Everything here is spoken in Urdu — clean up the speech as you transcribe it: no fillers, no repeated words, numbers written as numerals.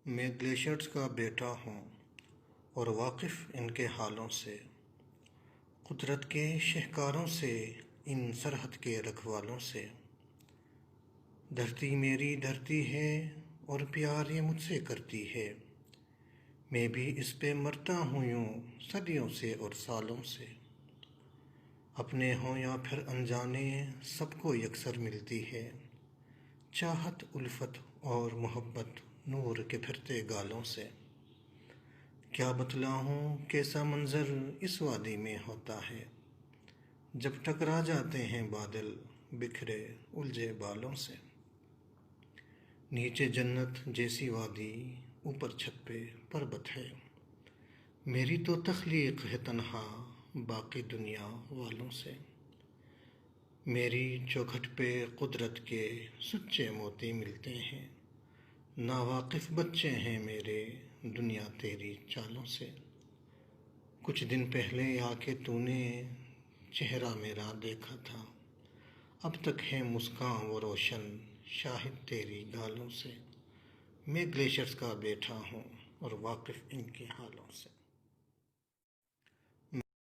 میں گلیشیئرز کا بیٹا ہوں اور واقف ان کے حالوں سے، قدرت کے شہکاروں سے، ان سرحد کے رکھوالوں سے۔ دھرتی میری دھرتی ہے اور پیار یہ مجھ سے کرتی ہے، میں بھی اس پہ مرتا ہوں یوں صدیوں سے اور سالوں سے۔ اپنے ہوں یا پھر انجانے سب کو یکسر ملتی ہے، چاہت الفت اور محبت نور کے پھرتے گالوں سے۔ کیا بتلاؤں کیسا منظر اس وادی میں ہوتا ہے، جب ٹکرا جاتے ہیں بادل بکھرے الجھے بالوں سے۔ نیچے جنت جیسی وادی، اوپر چھت پہ پربت ہے، میری تو تخلیق ہے تنہا باقی دنیا والوں سے۔ میری چوکھٹ پہ قدرت کے سچے موتی ملتے ہیں، ناواقف بچے ہیں میرے دنیا تیری چالوں سے۔ کچھ دن پہلے آ کے تو نے چہرہ میرا دیکھا تھا، اب تک ہے مسکاں وہ روشن شاہد تیری گالوں سے۔ میں گلیشیئرز کا بیٹا ہوں اور واقف ان کے حالوں سے۔